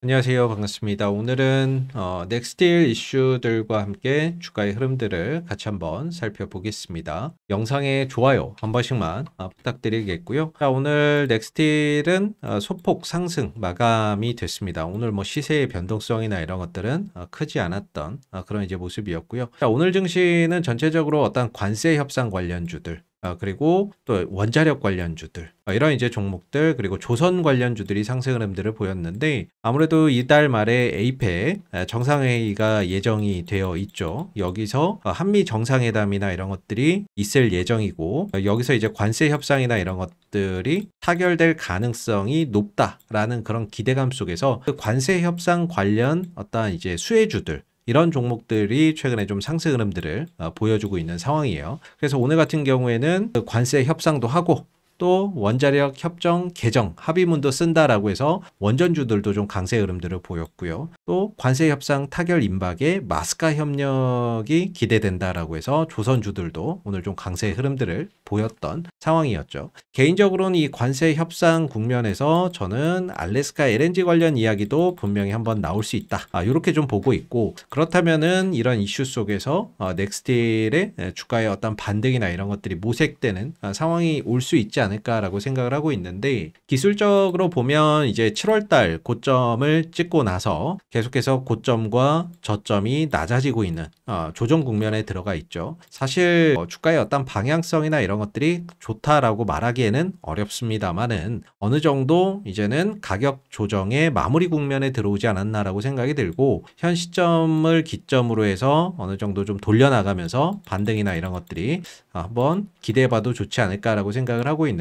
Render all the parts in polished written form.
안녕하세요. 반갑습니다. 오늘은 넥스틸 이슈들과 함께 주가의 흐름들을 같이 한번 살펴보겠습니다. 영상에 좋아요 한 번씩만 부탁드리겠고요. 자, 오늘 넥스틸은 소폭 상승 마감이 됐습니다. 오늘 뭐 시세의 변동성이나 이런 것들은 크지 않았던 그런 이제 모습이었고요. 자, 오늘 증시는 전체적으로 어떤 관세 협상 관련주들 그리고 또 원자력 관련주들 이런 이제 종목들 그리고 조선 관련주들이 상승 흐름들을 보였는데 아무래도 이달 말에 에이펙 정상회의가 예정이 되어 있죠. 여기서 한미 정상회담이나 이런 것들이 있을 예정이고 여기서 이제 관세 협상이나 이런 것들이 타결될 가능성이 높다라는 그런 기대감 속에서 그 관세 협상 관련 어떤 이제 수혜주들 이런 종목들이 최근에 좀 상승 흐름들을 보여주고 있는 상황이에요. 그래서 오늘 같은 경우에는 그 관세 협상도 하고 또 원자력 협정 개정 합의문도 쓴다라고 해서 원전주들도 좀 강세 흐름들을 보였고요. 또 관세 협상 타결 임박에 마스카 협력이 기대된다라고 해서 조선주들도 오늘 좀 강세 흐름들을 보였던 상황이었죠. 개인적으로는 이 관세 협상 국면에서 저는 알래스카 LNG 관련 이야기도 분명히 한번 나올 수 있다. 이렇게 좀 보고 있고 그렇다면은 이런 이슈 속에서 넥스틸의 주가의 어떤 반등이나 이런 것들이 모색되는 상황이 올 수 있지 않을까라고 생각을 하고 있는데 기술적으로 보면 이제 7월달 고점을 찍고 나서 계속해서 고점과 저점이 낮아지고 있는 조정 국면에 들어가 있죠. 사실 주가의 어떤 방향성이나 이런 것들이 좋다라고 말하기에는 어렵습니다만은 어느 정도 이제는 가격 조정의 마무리 국면에 들어오지 않았나라고 생각이 들고 현 시점을 기점으로 해서 어느 정도 좀 돌려나가면서 반등이나 이런 것들이 한번 기대해봐도 좋지 않을까라고 생각을 하고 있는데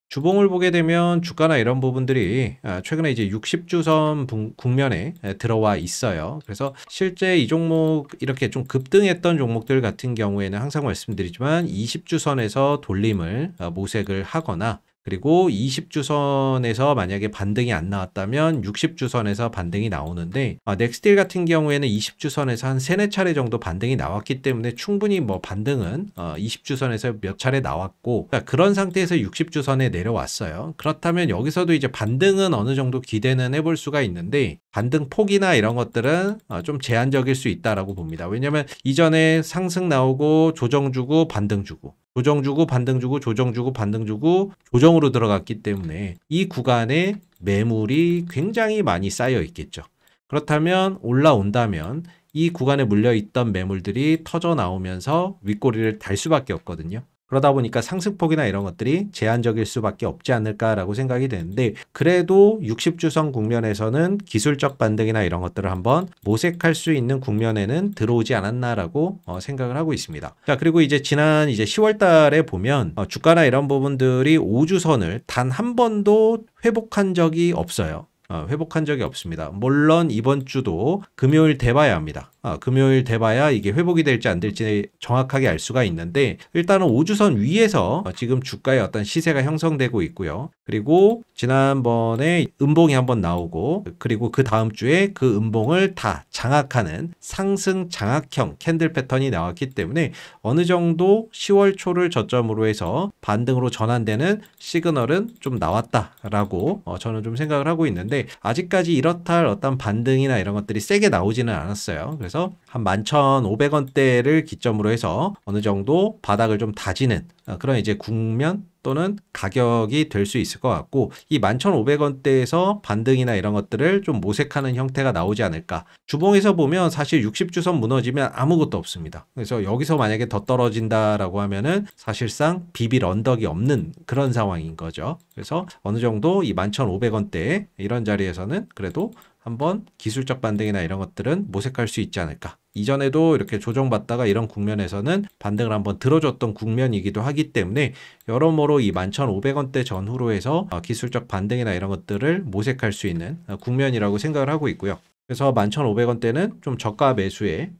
주봉을 보게 되면 주가나 이런 부분들이 최근에 이제 60주선 국면에 들어와 있어요. 그래서 실제 이 종목 이렇게 좀 급등했던 종목들 같은 경우에는 항상 말씀드리지만 20주선에서 돌림을 모색을 하거나 그리고 20주선에서 만약에 반등이 안 나왔다면 60주선에서 반등이 나오는데 넥스틸 같은 경우에는 20주선에서 한 3, 4차례 정도 반등이 나왔기 때문에 충분히 뭐 반등은 20주선에서 몇 차례 나왔고 그런 상태에서 60주선에 내려왔어요. 그렇다면 여기서도 이제 반등은 어느 정도 기대는 해볼 수가 있는데 반등 폭이나 이런 것들은 좀 제한적일 수 있다라고 봅니다. 왜냐하면 이전에 상승 나오고 조정 주고 반등 주고 조정 주고 반등 주고 조정 주고 반등 주고 조정으로 들어갔기 때문에 이 구간에 매물이 굉장히 많이 쌓여 있겠죠. 그렇다면 올라온다면 이 구간에 물려있던 매물들이 터져 나오면서 윗꼬리를 달 수밖에 없거든요. 그러다 보니까 상승폭이나 이런 것들이 제한적일 수밖에 없지 않을까라고 생각이 되는데 그래도 60주선 국면에서는 기술적 반등이나 이런 것들을 한번 모색할 수 있는 국면에는 들어오지 않았나라고 생각을 하고 있습니다. 자, 그리고 이제 지난 이제 10월 달에 보면 주가나 이런 부분들이 5주선을 단 한 번도 회복한 적이 없어요. 회복한 적이 없습니다. 물론 이번 주도 금요일 돼봐야 합니다. 금요일 돼봐야 이게 회복이 될지 안 될지 정확하게 알 수가 있는데 일단은 5주선 위에서 지금 주가의 어떤 시세가 형성되고 있고요. 그리고 지난번에 음봉이 한번 나오고 그리고 그 다음 주에 그 음봉을 다 장악하는 상승 장악형 캔들 패턴이 나왔기 때문에 어느 정도 10월 초를 저점으로 해서 반등으로 전환되는 시그널은 좀 나왔다라고 저는 좀 생각을 하고 있는데 아직까지 이렇다 할 어떤 반등이나 이런 것들이 세게 나오지는 않았어요. 그래서 한 11,500원대를 기점으로 해서 어느 정도 바닥을 좀 다지는 그런 이제 국면 또는 가격이 될 수 있을 것 같고 이 11,500원대에서 반등이나 이런 것들을 좀 모색하는 형태가 나오지 않을까. 주봉에서 보면 사실 60주선 무너지면 아무것도 없습니다. 그래서 여기서 만약에 더 떨어진다라고 하면은 사실상 비빌 언덕이 없는 그런 상황인 거죠. 그래서 어느 정도 이 11,500원대 이런 자리에서는 그래도 한번 기술적 반등이나 이런 것들은 모색할 수 있지 않을까. 이전에도 이렇게 조정받다가 이런 국면에서는 반등을 한번 들어줬던 국면이기도 하기 때문에 여러모로 이 11,500원대 전후로 해서 기술적 반등이나 이런 것들을 모색할 수 있는 국면이라고 생각을 하고 있고요. 그래서 11,500원대는 좀 저가 매수에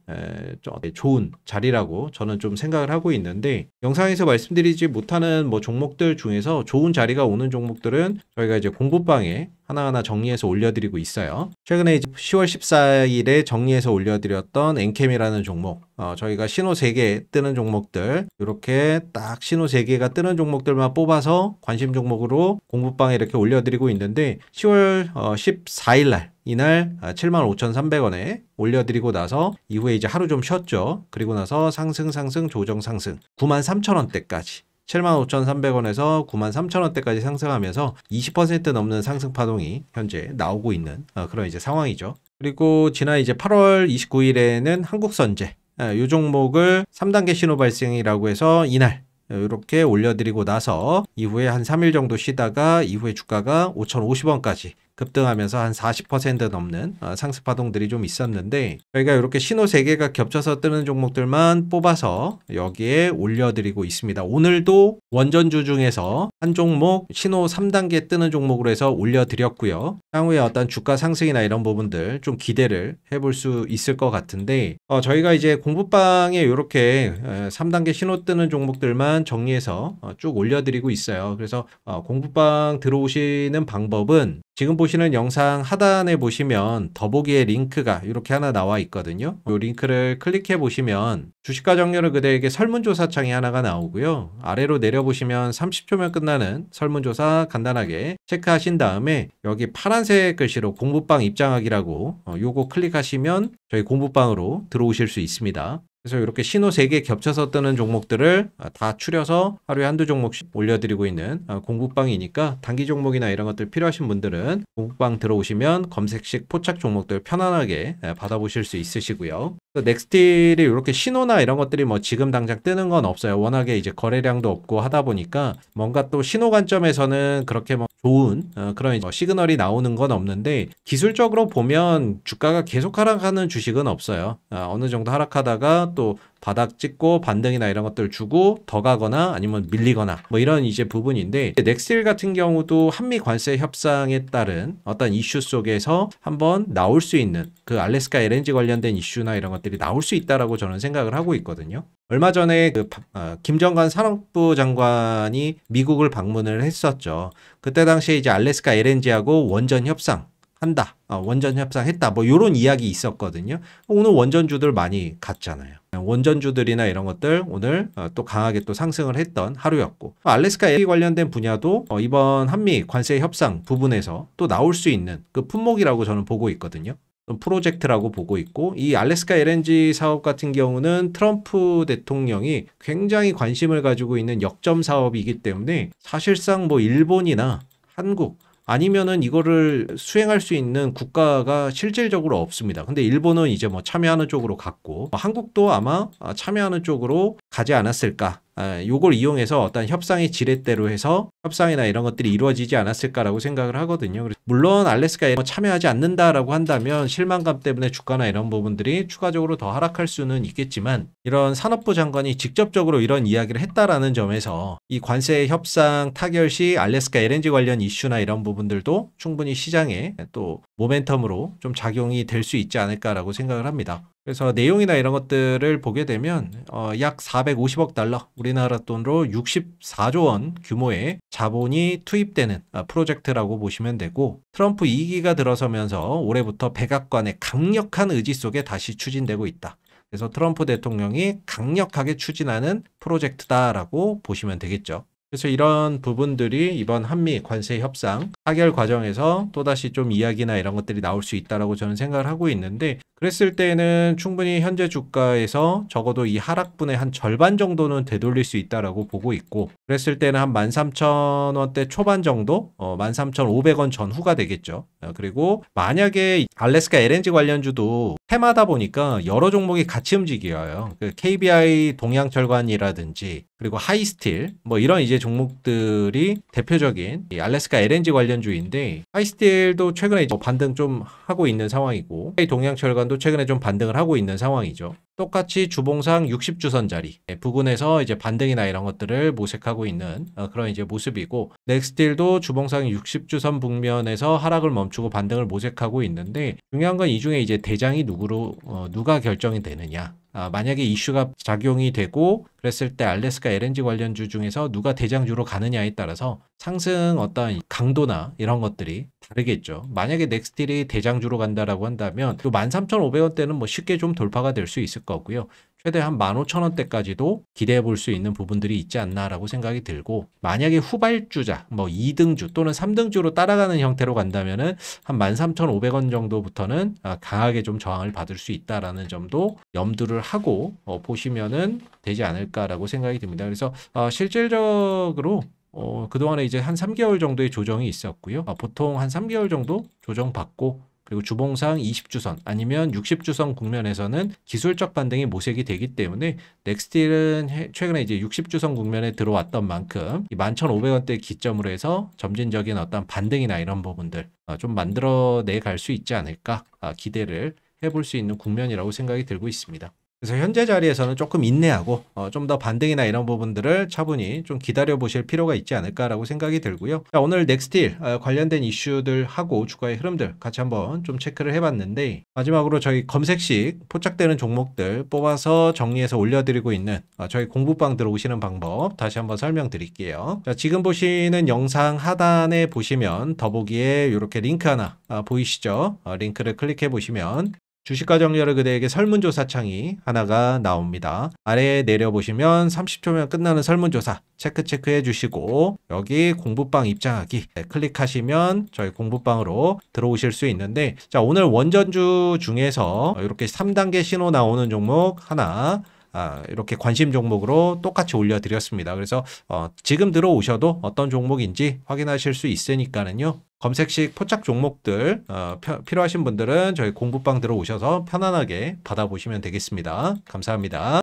좋은 자리라고 저는 좀 생각을 하고 있는데 영상에서 말씀드리지 못하는 뭐 종목들 중에서 좋은 자리가 오는 종목들은 저희가 이제 공부방에 하나하나 정리해서 올려드리고 있어요. 최근에 이제 10월 14일에 정리해서 올려드렸던 엔캠이라는 종목, 저희가 신호 3개 뜨는 종목들, 이렇게 딱 신호 3개가 뜨는 종목들만 뽑아서 관심 종목으로 공부방에 이렇게 올려드리고 있는데 10월 14일 날 이날 75,300원에 올려드리고 나서 이후에 이제 하루 좀 쉬었죠. 그리고 나서 상승 조정 상승 93,000원대까지 75,300원에서 93,000원대까지 상승하면서 20% 넘는 상승 파동이 현재 나오고 있는 그런 이제 상황이죠. 그리고 지난 이제 8월 29일에는 한국선제 이 종목을 3단계 신호 발생이라고 해서 이날 이렇게 올려드리고 나서 이후에 한 3일 정도 쉬다가 이후에 주가가 5,050원까지 급등하면서 한 40% 넘는 상승 파동들이 좀 있었는데 저희가 이렇게 신호 3개가 겹쳐서 뜨는 종목들만 뽑아서 여기에 올려드리고 있습니다. 오늘도 원전주 중에서 한 종목 신호 3단계 뜨는 종목으로 해서 올려드렸고요. 향후에 어떤 주가 상승이나 이런 부분들 좀 기대를 해볼 수 있을 것 같은데 저희가 이제 공부방에 이렇게 3단계 신호 뜨는 종목들만 정리해서 쭉 올려드리고 있어요. 그래서 공부방 들어오시는 방법은 지금 보시는 영상 하단에 보시면 더보기에 링크가 이렇게 하나 나와 있거든요. 이 링크를 클릭해 보시면 주식과 정렬을 그대에게 설문조사 창이 하나가 나오고요. 아래로 내려보시면 30초면 끝나는 설문조사 간단하게 체크하신 다음에 여기 파란색 글씨로 공부방 입장하기라고 요거 클릭하시면 저희 공부방으로 들어오실 수 있습니다. 그래서 이렇게 신호 3개 겹쳐서 뜨는 종목들을 다 추려서 하루에 한두 종목씩 올려드리고 있는 공부방이니까 단기 종목이나 이런 것들 필요하신 분들은 공부방 들어오시면 검색식 포착 종목들 편안하게 받아보실 수 있으시고요. 넥스틸이 이렇게 신호나 이런 것들이 뭐 지금 당장 뜨는 건 없어요. 워낙에 이제 거래량도 없고 하다 보니까 뭔가 또 신호 관점에서는 그렇게 뭐 좋은 그런 시그널이 나오는 건 없는데 기술적으로 보면 주가가 계속 하락하는 주식은 없어요. 어느 정도 하락하다가 또 바닥 찍고 반등이나 이런 것들 주고 더 가거나 아니면 밀리거나 뭐 이런 이제 부분인데 넥스틸 같은 경우도 한미 관세 협상에 따른 어떤 이슈 속에서 한번 나올 수 있는 그 알래스카 LNG 관련된 이슈나 이런 것들이 나올 수 있다라고 저는 생각을 하고 있거든요. 얼마 전에 김정관 산업부 장관이 미국을 방문을 했었죠. 그때 당시에 이제 알래스카 LNG하고 원전 협상 한다. 원전 협상했다. 뭐 요런 이야기 있었거든요. 오늘 원전주들 많이 갔잖아요. 원전주들이나 이런 것들 오늘 또 강하게 또 상승을 했던 하루였고 알래스카 LNG 관련된 분야도 이번 한미 관세 협상 부분에서 또 나올 수 있는 그 품목이라고 저는 보고 있거든요. 프로젝트라고 보고 있고 이 알래스카 LNG 사업 같은 경우는 트럼프 대통령이 굉장히 관심을 가지고 있는 역점 사업이기 때문에 사실상 뭐 일본이나 한국 아니면은 이거를 수행할 수 있는 국가가 실질적으로 없습니다. 근데 일본은 이제 뭐 참여하는 쪽으로 갔고 한국도 아마 참여하는 쪽으로 가지 않았을까. 요걸 이용해서 어떤 협상의 지렛대로 해서 협상이나 이런 것들이 이루어지지 않았을까라고 생각을 하거든요. 물론 알래스카에 참여하지 않는다라고 한다면 실망감 때문에 주가나 이런 부분들이 추가적으로 더 하락할 수는 있겠지만 이런 산업부 장관이 직접적으로 이런 이야기를 했다라는 점에서 이 관세 협상 타결 시 알래스카 LNG 관련 이슈나 이런 부분들도 충분히 시장에 또 모멘텀으로 좀 작용이 될 수 있지 않을까라고 생각을 합니다. 그래서 내용이나 이런 것들을 보게 되면 약 450억 달러, 우리나라 돈으로 64조 원 규모의 자본이 투입되는 프로젝트라고 보시면 되고 트럼프 2기가 들어서면서 올해부터 백악관의 강력한 의지 속에 다시 추진되고 있다. 그래서 트럼프 대통령이 강력하게 추진하는 프로젝트다라고 보시면 되겠죠. 그래서 이런 부분들이 이번 한미 관세 협상 타결 과정에서 또다시 좀 이야기나 이런 것들이 나올 수 있다라고 저는 생각을 하고 있는데 그랬을 때는 충분히 현재 주가에서 적어도 이 하락분의 한 절반 정도는 되돌릴 수 있다라고 보고 있고 그랬을 때는 한 13,000원대 초반 정도 13,500원 전후가 되겠죠. 그리고 만약에 알래스카 LNG 관련주도 해마다 보니까 여러 종목이 같이 움직여요. 그 KBI 동양철관이라든지 그리고 하이스틸 뭐 이런 이제 종목들이 대표적인 이 알래스카 LNG 관련주인데 하이스틸도 최근에 이제 반등 좀 하고 있는 상황이고 동양철관도 최근에 좀 반등을 하고 있는 상황이죠. 똑같이 주봉상 60주선짜리 부근에서 이제 반등이나 이런 것들을 모색하고 있는 그런 이제 모습이고 넥스틸도 주봉상 60주선 북면에서 하락을 멈추고 반등을 모색하고 있는데 중요한 건 이 중에 이제 대장이 누가 결정이 되느냐. 만약에 이슈가 작용이 되고 그랬을 때 알래스카 LNG 관련주 중에서 누가 대장주로 가느냐에 따라서 상승 어떤 강도나 이런 것들이 다르겠죠. 만약에 넥스틸이 대장주로 간다라고 한다면 또 13,500원대는 뭐 쉽게 좀 돌파가 될 수 있을 거고요. 최대 한 15,000원대까지도 기대해 볼 수 있는 부분들이 있지 않나라고 생각이 들고, 만약에 후발주자, 뭐 2등주 또는 3등주로 따라가는 형태로 간다면은 한 13,500원 정도부터는 강하게 좀 저항을 받을 수 있다라는 점도 염두를 하고 보시면은 되지 않을까라고 생각이 듭니다. 그래서 실질적으로 그동안에 이제 한 3개월 정도의 조정이 있었고요. 보통 한 3개월 정도 조정받고, 그리고 주봉상 20주선 아니면 60주선 국면에서는 기술적 반등이 모색이 되기 때문에 넥스틸은 최근에 이제 60주선 국면에 들어왔던 만큼 11,500원대 기점으로 해서 점진적인 어떤 반등이나 이런 부분들 좀 만들어내 갈 수 있지 않을까 기대를 해볼 수 있는 국면이라고 생각이 들고 있습니다. 그래서 현재 자리에서는 조금 인내하고 좀 더 반등이나 이런 부분들을 차분히 좀 기다려 보실 필요가 있지 않을까라고 생각이 들고요. 자, 오늘 넥스틸 관련된 이슈들하고 주가의 흐름들 같이 한번 좀 체크를 해봤는데, 마지막으로 저희 검색식 포착되는 종목들 뽑아서 정리해서 올려드리고 있는 저희 공부방 들어오시는 방법 다시 한번 설명드릴게요. 자, 지금 보시는 영상 하단에 보시면 더보기에 이렇게 링크 하나 보이시죠? 링크를 클릭해 보시면 주식과 정리를 그대에게 설문조사 창이 하나가 나옵니다. 아래에 내려보시면 30초면 끝나는 설문조사 체크해 주시고, 여기 공부방 입장하기 클릭하시면 저희 공부방으로 들어오실 수 있는데, 자, 오늘 원전주 중에서 이렇게 3단계 신호 나오는 종목 하나 이렇게 관심 종목으로 똑같이 올려드렸습니다. 그래서 지금 들어오셔도 어떤 종목인지 확인하실 수 있으니까는요. 검색식 포착 종목들 필요하신 분들은 저희 공부방 들어오셔서 편안하게 받아보시면 되겠습니다. 감사합니다.